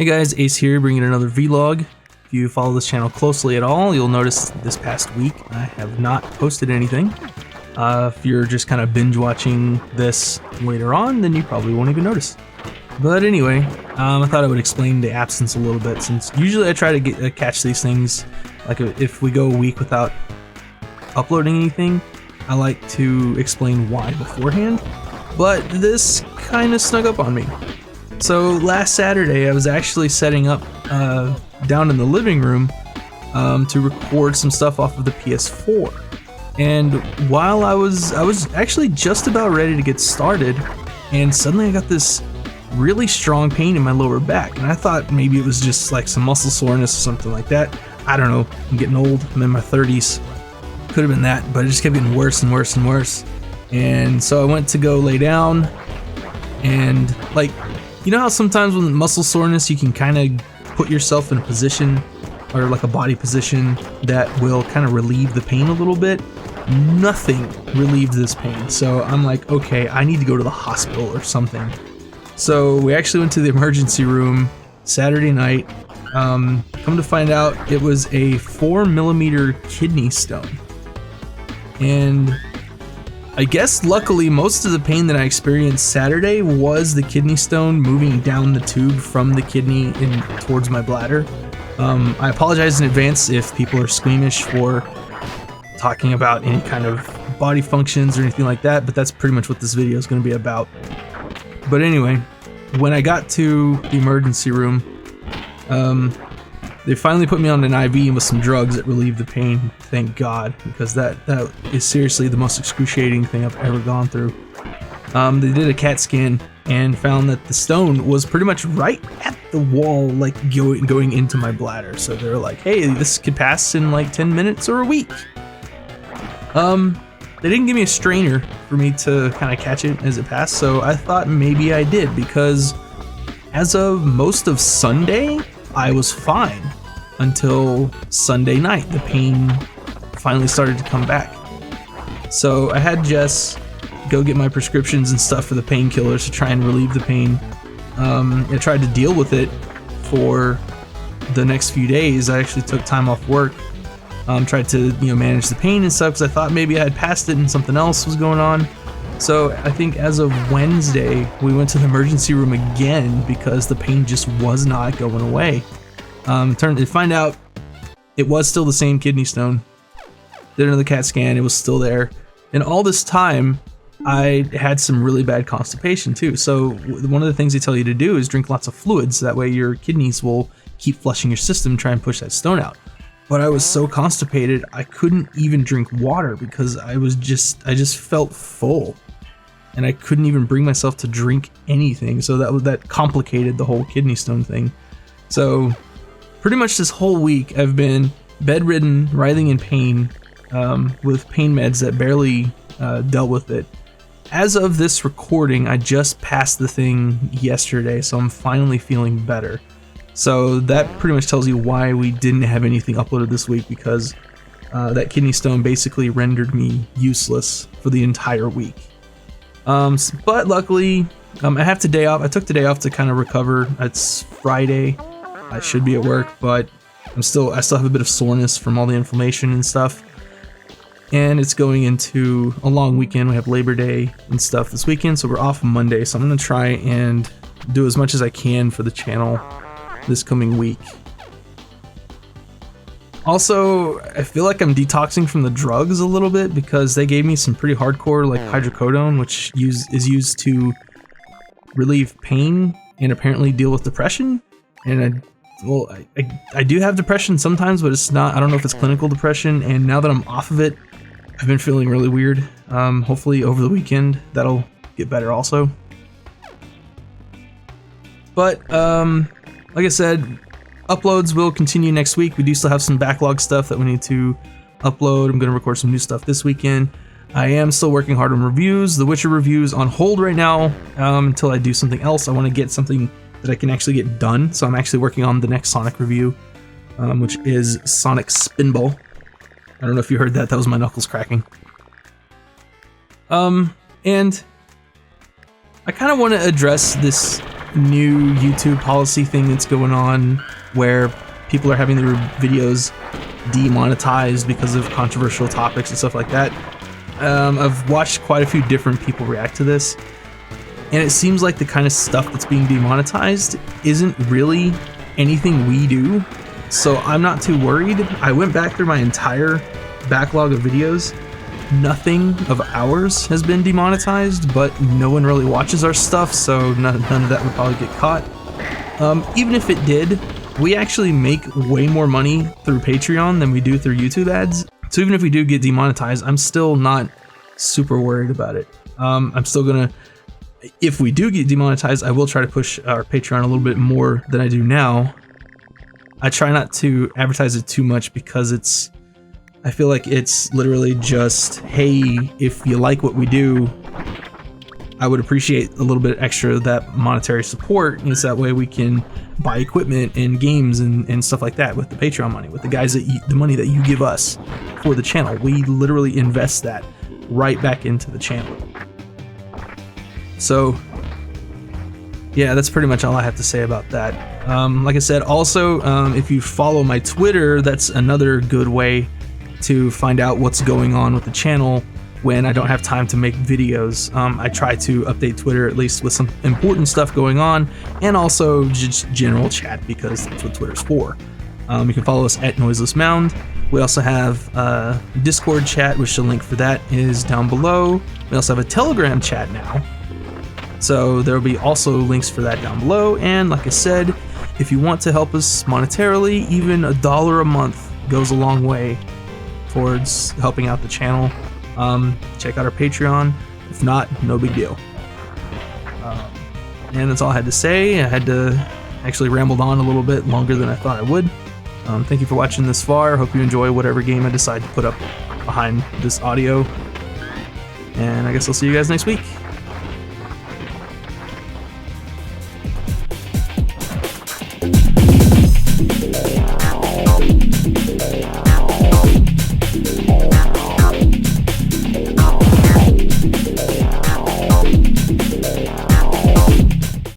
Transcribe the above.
Hey guys, Ace here, bringing another vlog. If you follow this channel closely at all, you'll notice this past week I have not posted anything. If you're just kind of binge watching this later on, then you probably won't even notice. But anyway, I thought I would explain the absence a little bit, since usually I try to catch these things. Like if we go a week without uploading anything, I like to explain why beforehand. But this kind of snuck up on me. So last Saturday, I was actually setting up down in the living room to record some stuff off of the PS4. And while I was actually just about ready to get started, and suddenly I got this really strong pain in my lower back. And I thought maybe it was just like some muscle soreness or something like that. I don't know, I'm getting old, I'm in my 30s. Could have been that, but it just kept getting worse and worse and worse. And so I went to go lay down, and like, you know how sometimes with muscle soreness you can kind of put yourself in a position, or like a body position, that will kind of relieve the pain a little bit? Nothing relieved this pain. So I'm like, okay, I need to go to the hospital or something. So we actually went to the emergency room Saturday night. Come to find out, it was a 4mm kidney stone. And I guess luckily most of the pain that I experienced Saturday was the kidney stone moving down the tube from the kidney in towards my bladder. I apologize in advance if people are squeamish for talking about any kind of body functions or anything like that, but that's pretty much what this video is going to be about. But anyway, when I got to the emergency room, they finally put me on an IV with some drugs that relieved the pain, thank God, because that is seriously the most excruciating thing I've ever gone through. They did a CAT scan and found that the stone was pretty much right at the wall, like going into my bladder. So they were like, hey, this could pass in like 10 minutes or a week. They didn't give me a strainer for me to kind of catch it as it passed, so I thought maybe I did, because as of most of Sunday, I was fine until Sunday night. The pain finally started to come back. So I had Jess go get my prescriptions and stuff for the painkillers to try and relieve the pain. I tried to deal with it for the next few days. I actually took time off work, tried to manage the pain and stuff, because I thought maybe I had passed it and something else was going on. So I think as of Wednesday, we went to the emergency room again because the pain just was not going away. To find out it was still the same kidney stone. Did another CAT scan, it was still there. And all this time, I had some really bad constipation too. So one of the things they tell you to do is drink lots of fluids. That way your kidneys will keep flushing your system, try and push that stone out. But I was so constipated, I couldn't even drink water because I just felt full. And I couldn't even bring myself to drink anything. So that complicated the whole kidney stone thing. So pretty much this whole week I've been bedridden, writhing in pain, with pain meds that barely dealt with it. As of this recording, I just passed the thing yesterday, so I'm finally feeling better. So that pretty much tells you why we didn't have anything uploaded this week, because that kidney stone basically rendered me useless for the entire week. But luckily, I have today off. I took the day off to kind of recover. It's Friday. I should be at work, but I still have a bit of soreness from all the inflammation and stuff. And it's going into a long weekend. We have Labor Day and stuff this weekend, so we're off Monday. So I'm going to try and do as much as I can for the channel this coming week. Also, I feel like I'm detoxing from the drugs a little bit, because they gave me some pretty hardcore, like hydrocodone, which is used to relieve pain and apparently deal with depression. And I do have depression sometimes, but it's not, I don't know if it's clinical depression. And now that I'm off of it, I've been feeling really weird. Hopefully over the weekend that'll get better also. But like I said, uploads will continue next week. We do still have some backlog stuff that we need to upload. I'm going to record some new stuff this weekend. I am still working hard on reviews. The Witcher reviews on hold right now until I do something else. I want to get something that I can actually get done. So I'm actually working on the next Sonic review, which is Sonic Spinball. I don't know if you heard that. That was my knuckles cracking. And I kind of want to address this new YouTube policy thing that's going on where people are having their videos demonetized because of controversial topics and stuff like that. I've watched quite a few different people react to this, and it seems like the kind of stuff that's being demonetized isn't really anything we do, so I'm not too worried. I went back through my entire backlog of videos. Nothing of ours has been demonetized, but no one really watches our stuff, so none of that would probably get caught. Even if it did, we actually make way more money through Patreon than we do through YouTube ads. So even if we do get demonetized, I'm still not super worried about it. I'm still gonna, if we do get demonetized, I will try to push our Patreon a little bit more than I do now. I try not to advertise it too much because I feel like it's literally just, hey, if you like what we do, I would appreciate a little bit extra of that monetary support, so that way we can buy equipment and games and stuff like that with the Patreon money, with the money that you give us for the channel. We literally invest that right back into the channel. So yeah, that's pretty much all I have to say about that. Like I said, also, if you follow my Twitter, that's another good way to find out what's going on with the channel when I don't have time to make videos. I try to update Twitter at least with some important stuff going on, and also just general chat, because that's what Twitter's for. You can follow us at Noiseless Mound. We also have a Discord chat, which the link for that is down below. We also have a Telegram chat now, so there will be also links for that down below. And like I said, if you want to help us monetarily, even $1 a month goes a long way towards helping out the channel. Check out our Patreon. If not, no big deal. And that's all I had to say. I had to actually rambled on a little bit longer than I thought I would. Thank you for watching this far. Hope you enjoy whatever game I decide to put up behind this audio. And I guess I'll see you guys next week.